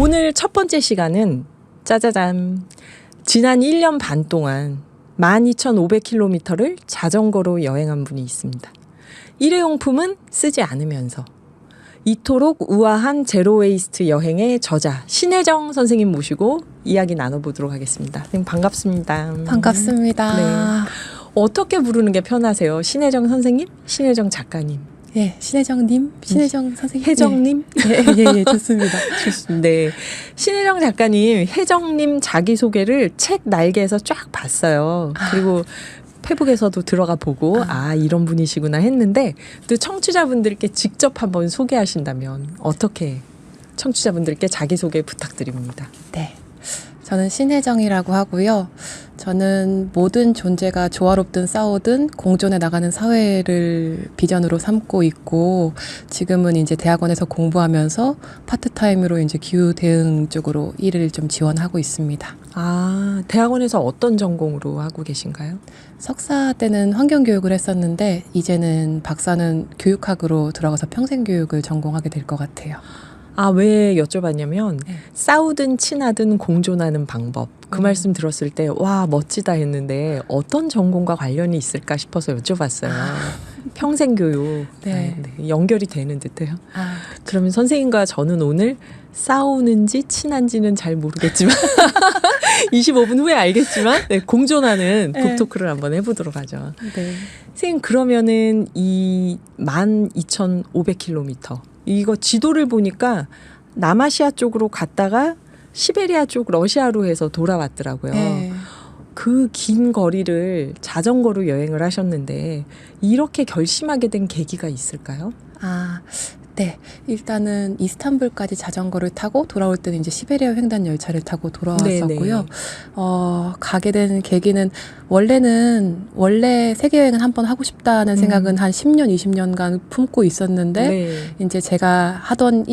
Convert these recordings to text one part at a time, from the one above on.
오늘 첫 번째 시간은 짜자잔. 지난 1년 반 동안 12,500km를 자전거로 여행한 분이 있습니다. 일회용품은 쓰지 않으면서 이토록 우아한 제로웨이스트 여행의 저자 신혜정 선생님 모시고 이야기 나눠보도록 하겠습니다. 선생님 반갑습니다. 반갑습니다. 네. 어떻게 부르는 게 편하세요? 신혜정 선생님? 신혜정 작가님? 예, 신혜정님, 신혜정 선생님, 혜정님? 예, 좋습니다. 좋습니다. 네. 신혜정 작가님, 혜정님 자기소개를 책 날개에서 쫙 봤어요. 그리고 페북에서도 들어가 보고 이런 분이시구나 했는데 또 청취자분들께 직접 한번 소개하신다면 어떻게 청취자분들께 자기소개 부탁드립니다. 네. 저는 신혜정이라고 하고요. 저는 모든 존재가 조화롭든 싸우든 공존해 나가는 사회를 비전으로 삼고 있고 지금은 이제 대학원에서 공부하면서 파트타임으로 이제 기후 대응 쪽으로 일을 좀 지원하고 있습니다. 대학원에서 어떤 전공으로 하고 계신가요? 석사 때는 환경교육을 했었는데 이제는 박사는 교육학으로 들어가서 평생교육을 전공하게 될 것 같아요. 왜 여쭤봤냐면 싸우든 친하든 공존하는 방법 그 말씀 들었을 때 와 멋지다 했는데 어떤 전공과 관련이 있을까 싶어서 여쭤봤어요. 평생교육 네. 연결이 되는 듯해요. 그러면 선생님과 저는 오늘 싸우는지 친한지는 잘 모르겠지만 25분 후에 알겠지만 공존하는 북토크를 한번 해보도록 하죠. 네. 선생님 그러면은 이 12,500km 이거 지도를 보니까 남아시아 쪽으로 갔다가 시베리아 쪽 러시아로 해서 돌아왔더라고요. 네. 그 긴 거리를 자전거로 여행을 하셨는데 이렇게 결심하게 된 계기가 있을까요? 네. 일단은 이스탄불까지 자전거를 타고 돌아올 때는 이제 시베리아 횡단 열차를 타고 돌아왔었고요. 가게 된 계기는 원래 세계 여행은 한번 하고 싶다는 생각은 한 10년, 20년간 품고 있었는데 이제 제가 하던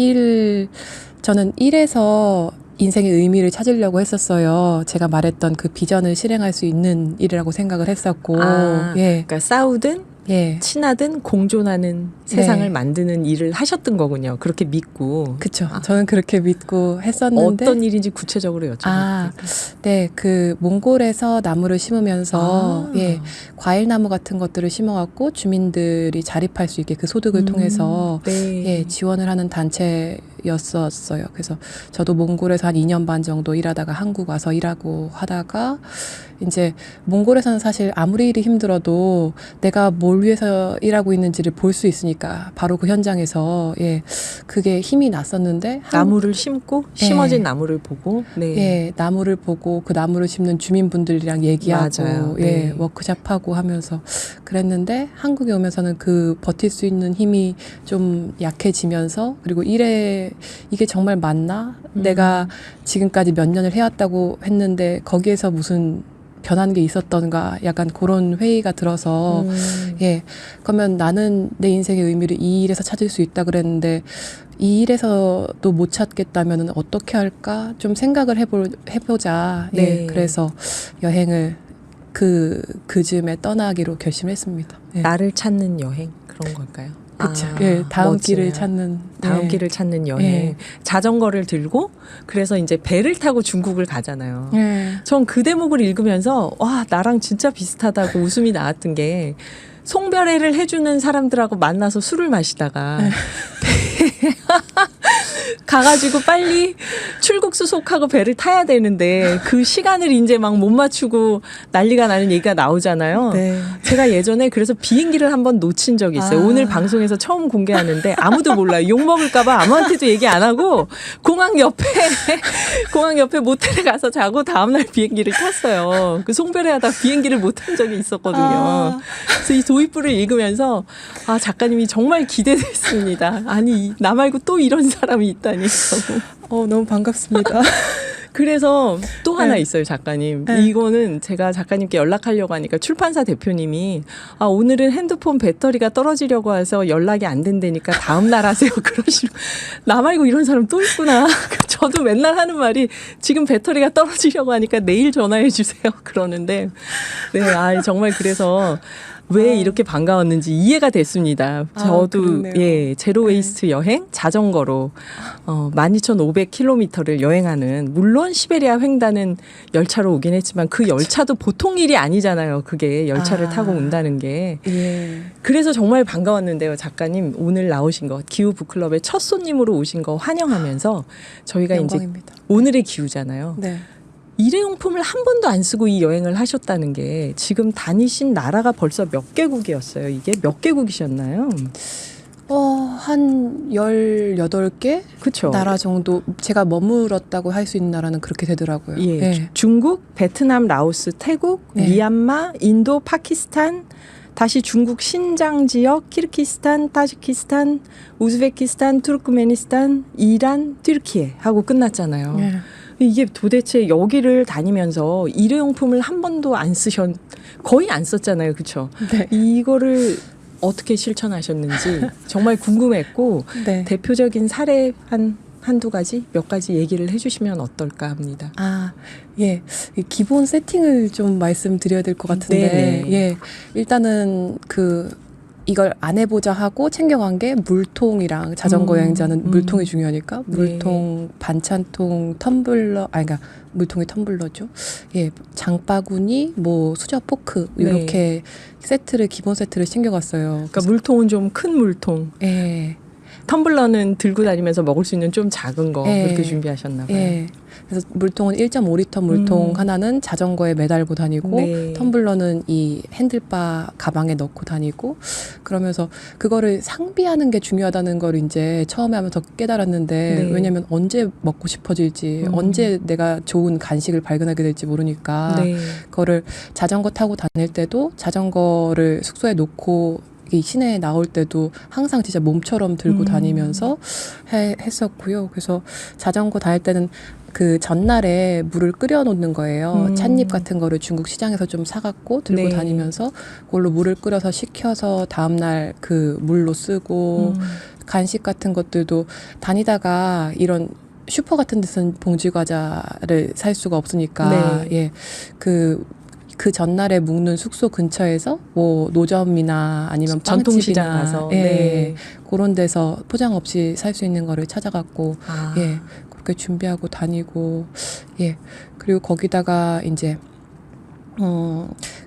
저는 일에서 인생의 의미를 찾으려고 했었어요. 제가 말했던 그 비전을 실행할 수 있는 일이라고 생각을 했었고. 그러니까 싸우든 친하든 공존하는 세상을 만드는 일을 하셨던 거군요. 그렇게 믿고. 그렇죠. 저는 그렇게 믿고 했었는데 어떤 일인지 구체적으로 여쭤볼게요. 네, 그 몽골에서 나무를 심으면서 과일나무 같은 것들을 심어갖고 주민들이 자립할 수 있게 그 소득을 통해서 지원을 하는 단체였었어요. 그래서 저도 몽골에서 한 2년 반 정도 일하다가 한국 와서 일하고 하다가 이제 몽골에서는 사실 아무리 일이 힘들어도 내가 뭘 위해서 일하고 있는지를 볼 수 있으니까 바로 그 현장에서 그게 힘이 났었는데 나무를 심고 심어진 나무를 보고 나무를 보고 그 나무를 심는 주민분들이랑 얘기하고 맞아요. 워크숍하고 하면서 그랬는데 한국에 오면서는 그 버틸 수 있는 힘이 좀 약해지면서 그리고 이게 정말 맞나? 내가 지금까지 몇 년을 해왔다고 했는데 거기에서 무슨 변한 게 있었던가 약간 그런 회의가 들어서 그러면 나는 내 인생의 의미를 이 일에서 찾을 수 있다 그랬는데 이 일에서도 못 찾겠다면 어떻게 할까 좀 생각을 해보자. 그래서 여행을 그 즈음에 떠나기로 결심했습니다. 나를 찾는 여행 그런 걸까요? 그렇죠. 다음 길을 찾는 길을 찾는 여행. 자전거를 들고 그래서 이제 배를 타고 중국을 가잖아요. 전 그 대목을 읽으면서 와 나랑 진짜 비슷하다고 웃음이 나왔던 게 송별회를 해주는 사람들하고 만나서 술을 마시다가 가가지고 빨리 출국 수속하고 배를 타야 되는데 그 시간을 이제 막 못 맞추고 난리가 나는 얘기가 나오잖아요. 제가 예전에 그래서 비행기를 한번 놓친 적이 있어요. 오늘 방송에서 처음 공개하는데 아무도 몰라요. 욕먹을까봐 아무한테도 얘기 안 하고 공항 옆에 모텔에 가서 자고 다음날 비행기를 탔어요. 그 송별회 하다 비행기를 못 탄 적이 있었거든요. 그래서 이 도입부를 읽으면서 작가님이 정말 기대됐습니다. 아니 나 말고 또 이런 사람이 있다니. 너무 반갑습니다. 그래서 또 하나 있어요, 작가님. 이거는 제가 작가님께 연락하려고 하니까 출판사 대표님이 오늘은 핸드폰 배터리가 떨어지려고 해서 연락이 안 된다니까 다음 날 하세요. 그러시고 나 말고 이런 사람 또 있구나. 저도 맨날 하는 말이 지금 배터리가 떨어지려고 하니까 내일 전화해 주세요. 그러는데 정말 그래서 왜 이렇게 반가웠는지 이해가 됐습니다. 저도 예, 제로 웨이스트 여행 자전거로 12,500km를 여행하는, 물론 시베리아 횡단은 열차로 오긴 했지만 그 열차도 보통 일이 아니잖아요. 그게 열차를 타고 온다는 게. 예. 그래서 정말 반가웠는데요. 작가님 오늘 나오신 거, 기후 북클럽의 첫 손님으로 오신 거 환영하면서 저희가 영광입니다. 이제 오늘의 기후잖아요. 네. 일회용품을 한 번도 안 쓰고 이 여행을 하셨다는 게, 지금 다니신 나라가 벌써 몇 개국이었어요? 이게 몇 개국이셨나요? 한 18개? 그쵸. 나라 정도 제가 머물렀다고 할 수 있는 나라는 그렇게 되더라고요. 예. 예. 중국, 베트남, 라오스, 태국, 네. 미얀마, 인도, 파키스탄, 다시 중국 신장 지역, 키르기스탄, 타지키스탄, 우즈베키스탄, 투르크메니스탄, 이란, 튀르키예 하고 끝났잖아요. 예. 이게 도대체 여기를 다니면서 일회용품을 한 번도 안 거의 안 썼잖아요. 그렇죠? 네. 이거를 어떻게 실천하셨는지 정말 궁금했고, 네. 대표적인 사례 한두 가지, 몇 가지 얘기를 해주시면 어떨까 합니다. 예. 이 기본 세팅을 좀 말씀드려야 될 것 같은데, 네네. 예. 일단은 이걸 안 해보자 하고 챙겨간 게 물통이랑, 자전거 여행자는 물통이 중요하니까 물통, 네. 반찬통, 텀블러, 그러니까 물통이 텀블러죠. 예, 장바구니, 뭐 수저, 포크 이렇게 세트를, 기본 세트를 챙겨갔어요. 그러니까 물통은 좀 큰 물통, 예. 텀블러는 들고 다니면서 먹을 수 있는 좀 작은 거, 예. 그렇게 준비하셨나 봐요. 예. 그래서 물통은 1.5리터 물통 하나는 자전거에 매달고 다니고, 네. 텀블러는 이 핸들바 가방에 넣고 다니고, 그러면서 그거를 상비하는 게 중요하다는 걸 이제 처음에 하면서 깨달았는데, 네. 왜냐면 언제 먹고 싶어질지, 언제 내가 좋은 간식을 발견하게 될지 모르니까, 네. 그거를 자전거 타고 다닐 때도 자전거를 숙소에 놓고 이 시내에 나올 때도 항상 진짜 몸처럼 들고 다니면서 했었고요. 그래서 자전거 다닐 때는 그 전날에 물을 끓여 놓는 거예요. 찻잎 같은 거를 중국 시장에서 좀 사갖고 들고 네. 다니면서 그걸로 물을 끓여서 식혀서 다음날 그 물로 쓰고, 간식 같은 것들도 다니다가 이런 슈퍼 같은 데서는 봉지 과자를 살 수가 없으니까, 네. 예, 그 전날에 묵는 숙소 근처에서 뭐 노점이나 아니면 전통시장 빵집이나, 가서 예, 네. 그런 데서 포장 없이 살 수 있는 거를 찾아갖고, 아. 예, 그렇게 준비하고 다니고, 예, 그리고 거기다가 이제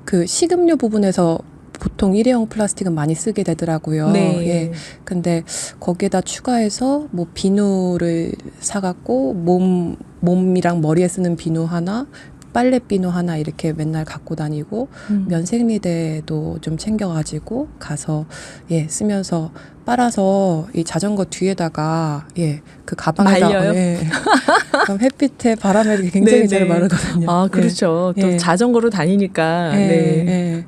그 식음료 부분에서 보통 일회용 플라스틱은 많이 쓰게 되더라고요. 네. 예. 근데 거기에다 추가해서 뭐 비누를 사갖고 몸이랑 머리에 쓰는 비누 하나, 빨래 비누 하나 이렇게 맨날 갖고 다니고, 면생리대도 좀 챙겨가지고 가서, 예, 쓰면서 빨아서 이 자전거 뒤에다가, 예, 그 가방에다, 말려요? 예. 그럼 햇빛에 바람에 굉장히 네네. 잘 마르거든요. 아, 그렇죠. 예. 또 예. 자전거로 다니니까. 예, 네. 예.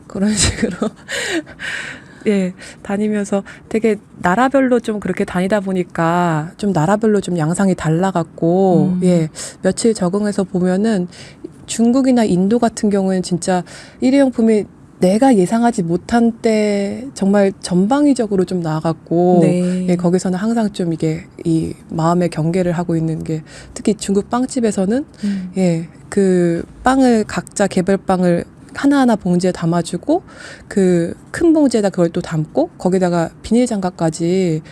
그런 식으로 예, 다니면서 되게 나라별로 좀 그렇게 다니다 보니까 좀 나라별로 좀 양상이 달라갖고, 예, 며칠 적응해서 보면은 중국이나 인도 같은 경우에는 진짜 일회용품이 내가 예상하지 못한 때 정말 전방위적으로 좀 나아갔고, 네. 예, 거기서는 항상 좀 이게 이 마음의 경계를 하고 있는 게, 특히 중국 빵집에서는 예, 그 빵을 각자 개별 빵을 하나하나 봉지에 담아주고, 그 큰 봉지에다 그걸 또 담고, 거기다가 비닐 장갑까지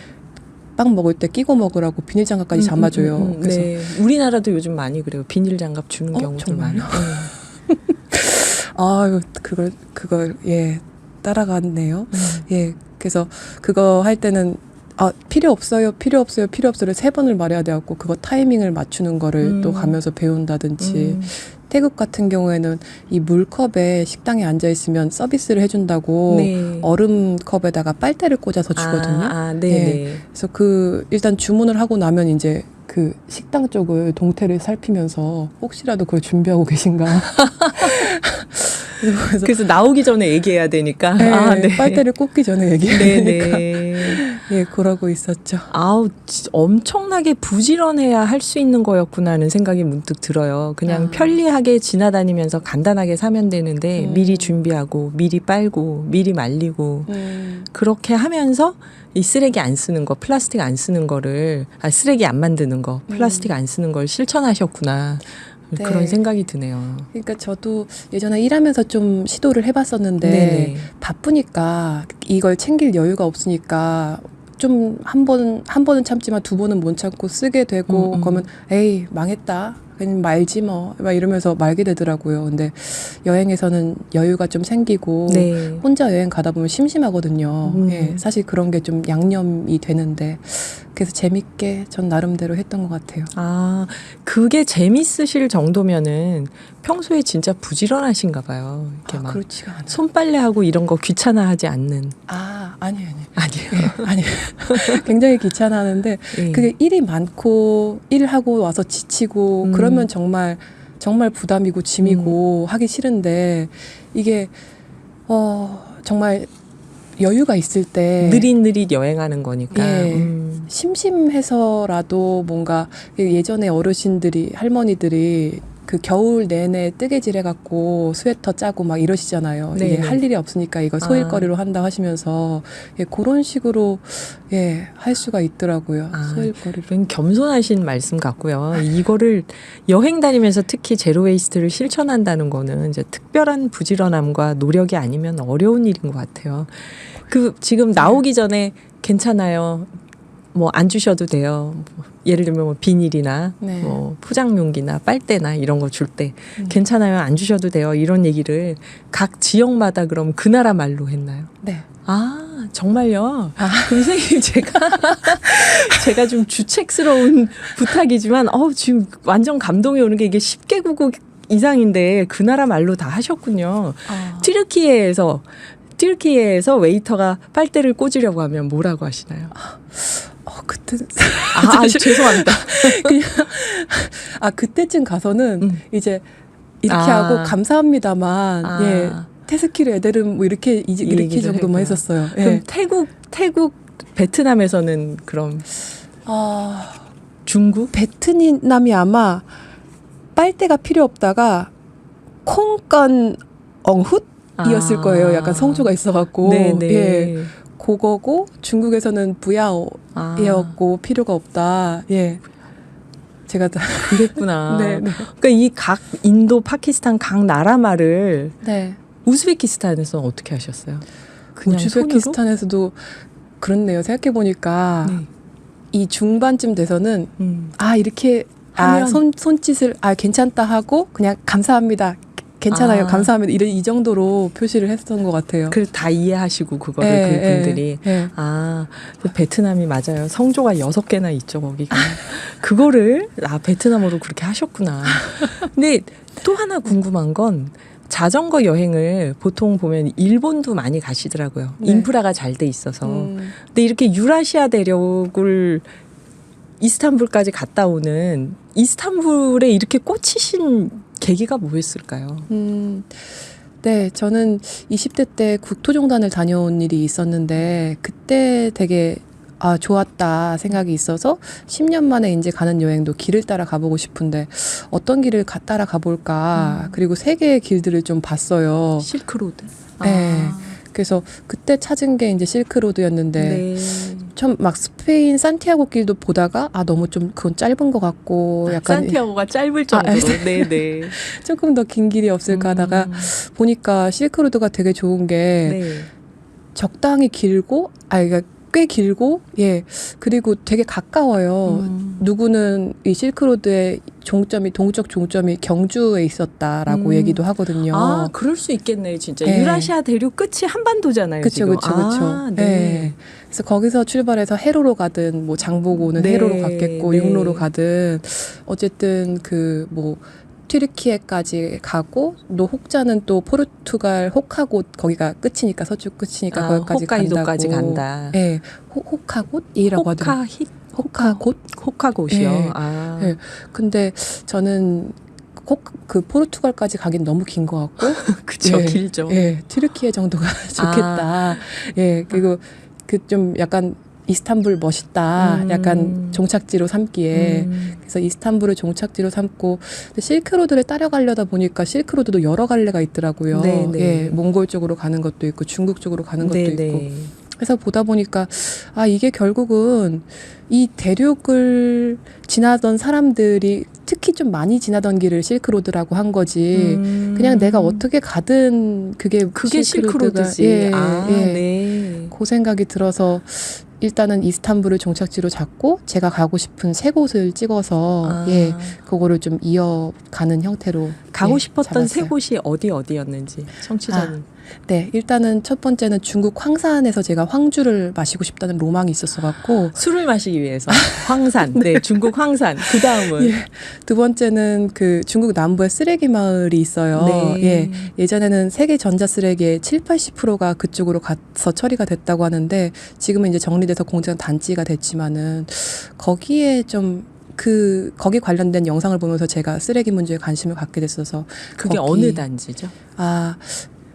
빵 먹을 때 끼고 먹으라고 비닐 장갑까지 담아줘요. 그래서 네. 우리나라도 요즘 많이 그래요. 비닐 장갑 주는 경우도 정말요? 많아요. 아유, 그걸 예, 따라갔네요. 예, 그래서 그거 할 때는 필요 없어요, 필요 없어요, 필요 없어를 3번을 말해야 돼갖고, 그거 타이밍을 맞추는 거를 또 가면서 배운다든지, 태국 같은 경우에는 이 물컵에 식당에 앉아있으면 서비스를 해준다고, 네. 얼음 컵에다가 빨대를 꽂아서 주거든요. 네. 예. 네. 그래서 일단 주문을 하고 나면 이제 그 식당 쪽을 동태를 살피면서 혹시라도 그걸 준비하고 계신가. 그래서 나오기 전에 얘기해야 되니까. 네, 네. 빨대를 꽂기 전에 얘기해야 되니까. 네네. 예, 그러고 있었죠. 아우, 엄청나게 부지런해야 할 수 있는 거였구나 하는 생각이 문득 들어요. 그냥 편리하게 지나다니면서 간단하게 사면 되는데, 미리 준비하고, 미리 빨고, 미리 말리고, 그렇게 하면서 이 쓰레기 안 쓰는 거, 플라스틱 안 쓰는 거를, 쓰레기 안 만드는 거, 플라스틱 안 쓰는 걸 실천하셨구나. 네. 그런 생각이 드네요. 그러니까 저도 예전에 일하면서 좀 시도를 해봤었는데 네네. 바쁘니까 이걸 챙길 여유가 없으니까 좀 한 번은 참지만 두 번은 못 참고 쓰게 되고 그러면 에이 망했다. 그냥 말지 뭐 막 이러면서 말게 되더라고요. 근데 여행에서는 여유가 좀 생기고 네. 혼자 여행 가다 보면 심심하거든요. 예, 사실 그런 게 좀 양념이 되는데 그래서 재밌게 전 나름대로 했던 것 같아요. 아, 그게 재밌으실 정도면은 평소에 진짜 부지런하신가 봐요. 이렇게 막 그렇지가 않아요. 손빨래하고 이런 거 귀찮아하지 않는. 아니에요. 아니에요. 아니에요. 굉장히 귀찮아하는데 예. 그게 일이 많고 일하고 와서 지치고 그러면 정말 부담이고 짐이고 하기 싫은데 이게 정말 여유가 있을 때 느릿느릿 여행하는 거니까. 예. 심심해서라도 뭔가 예전에 어르신들이 할머니들이 그 겨울 내내 뜨개질 해갖고 스웨터 짜고 막 이러시잖아요. 네네. 이게 할 일이 없으니까 이걸 소일거리로 한다 하시면서 예, 그런 식으로 예, 할 수가 있더라고요. 소일거리로. 그건 겸손하신 말씀 같고요. 이거를 여행 다니면서 특히 제로 웨이스트를 실천한다는 거는 이제 특별한 부지런함과 노력이 아니면 어려운 일인 것 같아요. 그 지금 나오기 전에 괜찮아요. 뭐 안 주셔도 돼요. 뭐 예를 들면 뭐 비닐이나 네. 뭐 포장용기나 빨대나 이런 거 줄 때 괜찮아요. 안 주셔도 돼요. 이런 얘기를 각 지역마다 그럼 그 나라 말로 했나요? 네. 아, 정말요? 그럼 선생님 제가 좀 주책스러운 부탁이지만 지금 완전 감동이 오는 게 이게 10개국 이상인데 그 나라 말로 다 하셨군요. 튀르키예에서 웨이터가 빨대를 꽂으려고 하면 뭐라고 하시나요? 그때 죄송합니다. 그냥 그때쯤 가서는 이제 이렇게 하고 감사합니다만 예. 테스키르 에데름 뭐 이렇게 정도만 했었어요. 예. 그럼 태국 베트남에서는 그럼 중국? 베트남이 아마 빨대가 필요 없다가 콩건 엉훗이었을 거예요. 약간 성조가 있어갖고 네네. 예. 그거고 중국에서는 부야오였고 필요가 없다. 예. 제가 다 그랬구나. 네. 그러니까 이 각 인도, 파키스탄 각 나라 말을 네. 우즈베키스탄에서는 어떻게 하셨어요? 그냥 우즈베키스탄에서도 그렇네요. 생각해 보니까 네. 이 중반쯤 돼서는 이렇게 하면 손짓을 괜찮다 하고 그냥 감사합니다. 괜찮아요. 감사합니다. 이 정도로 표시를 했던 것 같아요. 그걸 다 이해하시고 그거를 그분들이 베트남이 맞아요. 성조가 6개나 있죠 거기가. 그거를 베트남어로 그렇게 하셨구나. 근데 또 하나 궁금한 건 자전거 여행을 보통 보면 일본도 많이 가시더라고요. 네. 인프라가 잘 돼 있어서. 근데 이렇게 유라시아 대륙을 이스탄불까지 갔다 오는 이스탄불에 이렇게 꽂히신 계기가 뭐였을까요? 네, 저는 20대 때 국토종단을 다녀온 일이 있었는데 그때 되게 좋았다 생각이 있어서 10년 만에 이제 가는 여행도 길을 따라 가보고 싶은데 어떤 길을 따라 가볼까 그리고 세계의 길들을 좀 봤어요. 실크로드. 네. 그래서 그때 찾은 게 이제 실크로드였는데 네. 좀 막 스페인 산티아고 길도 보다가 너무 좀 그건 짧은 것 같고 약간 산티아고가 짧을 정도로. 네네. 조금 더 긴 길이 없을까 하다가 보니까 실크로드가 되게 좋은 게 적당히 길고 그러니까 꽤 길고 그리고 되게 가까워요. 누구는 이 실크로드의 동적 종점이 경주에 있었다라고 얘기도 하거든요. 그럴 수 있겠네요, 진짜. 네. 유라시아 대륙 끝이 한반도잖아요, 지금. 그렇죠. 네. 그래서 거기서 출발해서 해로로 가든 뭐 장보고는 해로로 갔겠고 육로로 가든 어쨌든 튀르키예까지 가고 혹자는 또 포르투갈 호카곳 거기가 끝이니까 서쪽 끝이니까 거기까지 홋카이도까지 간다고. 간다. 네, 호카곳이라고 하더라고요. 호카곳이요. 네. 네. 근데 저는 그 포르투갈까지 가긴 너무 긴 것 같고, 그쵸, 길죠. 튀르키예 정도가 좋겠다. 그리고 좀 약간 이스탄불 멋있다. 약간 종착지로 삼기에. 그래서 이스탄불을 종착지로 삼고 근데 실크로드를 따라가려다 보니까 실크로드도 여러 갈래가 있더라고요. 네네. 몽골 쪽으로 가는 것도 있고 중국 쪽으로 가는 것도 네네. 있고. 그래서 보다 보니까 아 이게 결국은 이 대륙을 지나던 사람들이 특히 좀 많이 지나던 길을 실크로드라고 한 거지. 그냥 내가 어떻게 가든 그게 실크로드지. 예, 예. 네. 그 생각이 들어서 일단은 이스탄불을 종착지로 잡고 제가 가고 싶은 세 곳을 찍어서 예 그거를 좀 이어가는 형태로 가고 예, 싶었던 세 잡았어요. 곳이 어디였는지 청취자님. 네, 일단은 첫 번째는 중국 황산에서 제가 황주를 마시고 싶다는 로망이 있었어갖고 술을 마시기 위해서 황산, 네, 중국 황산. 그 다음은 예, 두 번째는 그 중국 남부에 쓰레기 마을이 있어요. 네. 예, 예전에는 세계 전자 쓰레기의 70~80%가 그쪽으로 가서 처리가 됐다고 하는데 지금은 이제 정리돼서 공장 단지가 됐지만은 거기에 좀 거기 관련된 영상을 보면서 제가 쓰레기 문제에 관심을 갖게 됐어서 그게 어느 단지죠?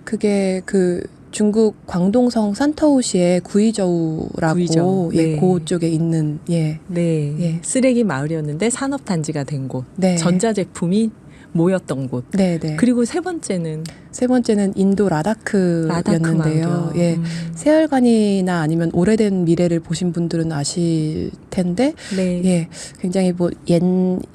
그게 그 중국 광동성 산터우시의 구이저우라고 구이저우. 예, 네. 그쪽에 있는 예. 네, 예. 쓰레기 마을이었는데 산업 단지가 된 곳, 네. 전자제품이 모였던 곳. 네, 네. 그리고 세 번째는 인도 라다크였는데요. 마을이요. 예. 세월간이나 아니면 오래된 미래를 보신 분들은 아실 텐데 네. 예. 굉장히 뭐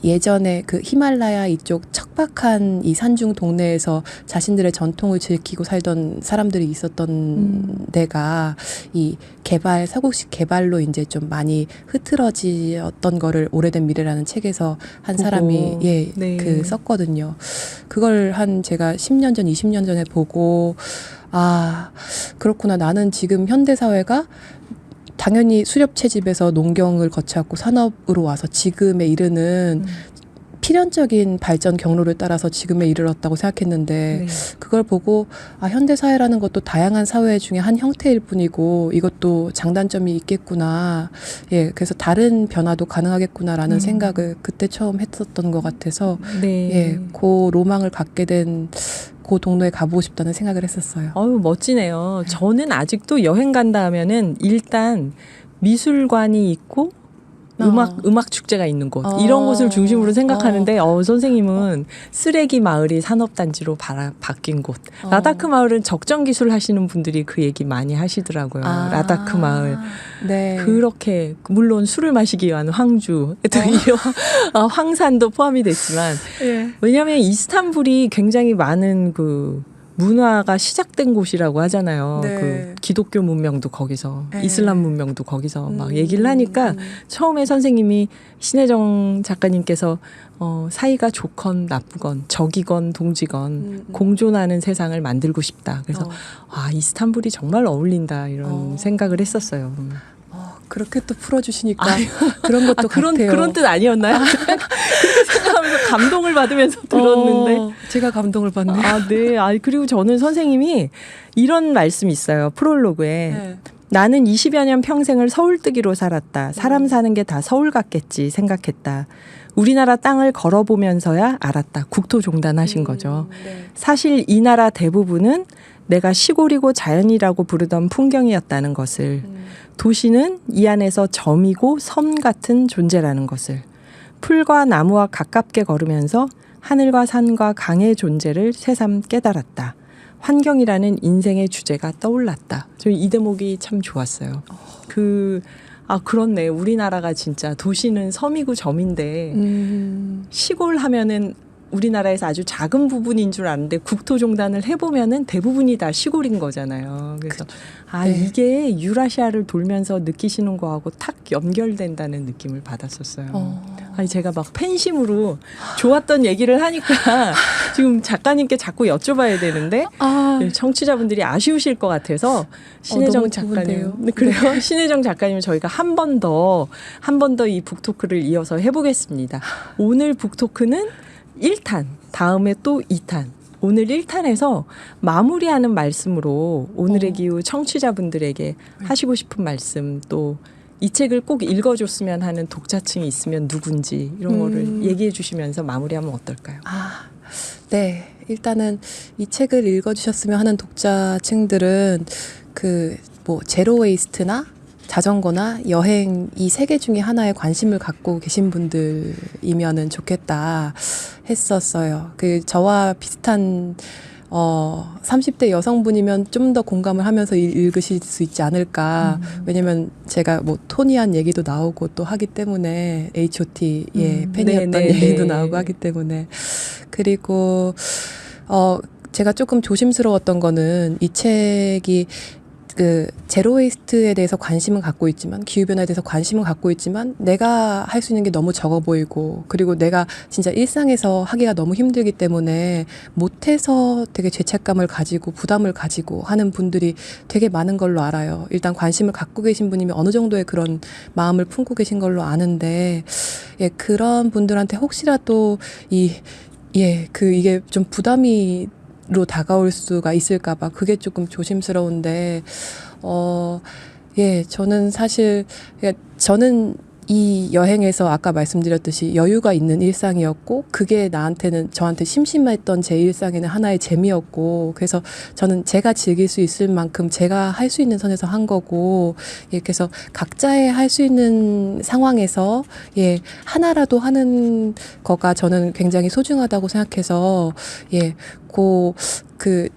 예전에 그 히말라야 이쪽 척박한 이 산중 동네에서 자신들의 전통을 지키고 살던 사람들이 있었던 데가 이 서구식 개발로 이제 좀 많이 흐트러지었던 거를 오래된 미래라는 책에서 한 보고. 사람이 예, 네. 그 썼거든요. 그걸 제가 10년 전, 20년 전에 보고 그렇구나. 나는 지금 현대 사회가 당연히 수렵 채집에서 농경을 거쳐왔고 산업으로 와서 지금에 이르는 필연적인 발전 경로를 따라서 지금에 이르렀다고 생각했는데 네. 그걸 보고 현대 사회라는 것도 다양한 사회 중에 한 형태일 뿐이고 이것도 장단점이 있겠구나. 예, 그래서 다른 변화도 가능하겠구나라는 생각을 그때 처음 했었던 것 같아서 네. 예, 그 로망을 갖게 된 그 동네에 가보고 싶다는 생각을 했었어요. 어유 멋지네요. 저는 아직도 여행 간다 하면은 일단 미술관이 있고 음악 축제가 있는 곳 이런 곳을 중심으로 생각하는데 선생님은 쓰레기 마을이 산업단지로 바뀐 곳 라다크 마을은 적정 기술 하시는 분들이 그 얘기 많이 하시더라고요. 라다크 마을 네. 그렇게 물론 술을 마시기 위한 황주 황산도 포함이 됐지만 예. 왜냐하면 이스탄불이 굉장히 많은 그 문화가 시작된 곳이라고 하잖아요. 네. 그 기독교 문명도 거기서, 네. 이슬람 문명도 거기서 막 얘기를 하니까 처음에 선생님이 신혜정 작가님께서 사이가 좋건 나쁘건 적이건 동지건 공존하는 세상을 만들고 싶다. 그래서 이스탄불이 정말 어울린다 이런 생각을 했었어요. 그렇게 또 풀어주시니까 그런 것도 같아요. 그런 뜻 아니었나요? 그렇게 생각하면서 감동을 받으면서 들었는데 제가 감동을 받네요. 네. 그리고 저는 선생님이 이런 말씀이 있어요. 프롤로그에. 네. 나는 20여 년 평생을 서울뜨기로 살았다. 사람 사는 게 다 서울 같겠지 생각했다. 우리나라 땅을 걸어보면서야 알았다. 국토종단하신 거죠. 네. 사실 이 나라 대부분은 내가 시골이고 자연이라고 부르던 풍경이었다는 것을, 도시는 이 안에서 점이고 섬 같은 존재라는 것을, 풀과 나무와 가깝게 걸으면서 하늘과 산과 강의 존재를 새삼 깨달았다. 환경이라는 인생의 주제가 떠올랐다. 저 이 대목이 참 좋았어요. 그렇네. 우리나라가 진짜 도시는 섬이고 점인데 시골 하면은 우리나라에서 아주 작은 부분인 줄 아는데 국토종단을 해보면은 대부분이 다 시골인 거잖아요. 그래서 네. 이게 유라시아를 돌면서 느끼시는 거하고 탁 연결된다는 느낌을 받았었어요. 제가 막 팬심으로 좋았던 얘기를 하니까 지금 작가님께 자꾸 여쭤봐야 되는데 청취자분들이 아쉬우실 것 같아서 신혜정 작가님, 그래요? 신혜정 작가님 저희가 한 번 더 이 북토크를 이어서 해보겠습니다. 오늘 북토크는 1탄, 다음에 또 2탄. 오늘 1탄에서 마무리하는 말씀으로 오늘의 기후 청취자분들에게 하시고 싶은 말씀, 또 이 책을 꼭 읽어줬으면 하는 독자층이 있으면 누군지 이런 거를 얘기해 주시면서 마무리하면 어떨까요? 네. 일단은 이 책을 읽어주셨으면 하는 독자층들은 제로 웨이스트나 자전거나 여행 이 세 개 중에 하나에 관심을 갖고 계신 분들이면은 좋겠다 했었어요. 저와 비슷한 30대 여성분이면 좀 더 공감을 하면서 읽으실 수 있지 않을까. 왜냐면 제가 뭐 토니한 얘기도 나오고 또 하기 때문에 H.O.T의 팬이었던 네, 네, 얘기도 네. 나오고 하기 때문에. 그리고 제가 조금 조심스러웠던 거는 이 책이 그 제로 웨이스트에 대해서 관심은 갖고 있지만, 기후변화에 대해서 관심은 갖고 있지만 내가 할 수 있는 게 너무 적어 보이고, 그리고 내가 진짜 일상에서 하기가 너무 힘들기 때문에 못해서 되게 죄책감을 가지고 부담을 가지고 하는 분들이 되게 많은 걸로 알아요. 일단 관심을 갖고 계신 분이면 어느 정도의 그런 마음을 품고 계신 걸로 아는데, 예, 그런 분들한테 혹시라도 이게 좀 부담이 로 다가올 수가 있을까봐 그게 조금 조심스러운데, 예, 저는 사실, 저는 이 여행에서 아까 말씀드렸듯이 여유가 있는 일상이었고, 그게 저한테 심심했던 제 일상에는 하나의 재미였고, 그래서 저는 제가 즐길 수 있을 만큼 제가 할 수 있는 선에서 한 거고, 예, 그래서 각자의 할 수 있는 상황에서, 예, 하나라도 하는 거가 저는 굉장히 소중하다고 생각해서, 예,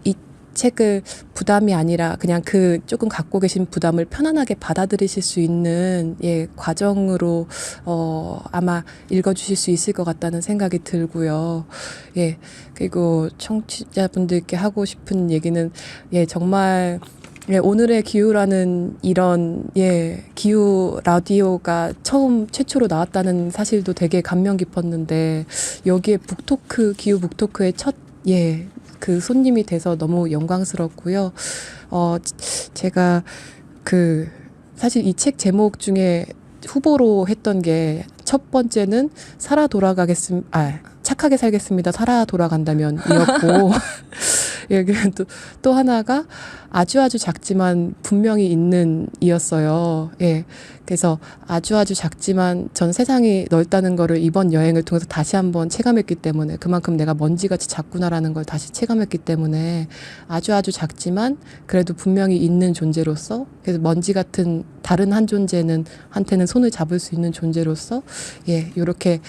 이 책을 부담이 아니라 그냥 조금 갖고 계신 부담을 편안하게 받아들이실 수 있는, 예, 과정으로 아마 읽어주실 수 있을 것 같다는 생각이 들고요. 예, 그리고 청취자분들께 하고 싶은 얘기는, 예, 정말, 예, 오늘의 기후라는 이런, 예, 기후 라디오가 최초로 나왔다는 사실도 되게 감명 깊었는데, 여기에 기후 북토크의 예, 그 손님이 돼서 너무 영광스럽고요. 제가 사실 이 책 제목 중에 후보로 했던 게, 첫 번째는 착하게 살겠습니다. 살아 돌아간다면 이었고, 예, 그리고 또 하나가 아주 작지만 분명히 있는 이었어요. 예. 그래서 아주 작지만 전 세상이 넓다는 거를 이번 여행을 통해서 다시 한번 체감했기 때문에, 그만큼 내가 먼지같이 작구나라는 걸 다시 체감했기 때문에, 아주 작지만 그래도 분명히 있는 존재로서, 그래서 먼지 같은 다른 한테는 손을 잡을 수 있는 존재로서, 예, 요렇게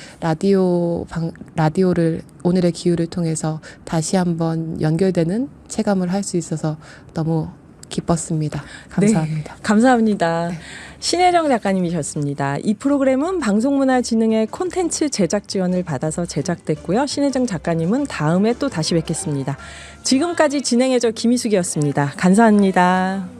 라디오를 오늘의 기후를 통해서 다시 한번 연결되는 체감을 할 수 있어서 너무 기뻤습니다. 감사합니다. 네, 감사합니다. 네. 신혜정 작가님이셨습니다. 이 프로그램은 방송문화진흥의 콘텐츠 제작 지원을 받아서 제작됐고요. 신혜정 작가님은 다음에 또 다시 뵙겠습니다. 지금까지 진행해줘 김희숙이었습니다. 감사합니다.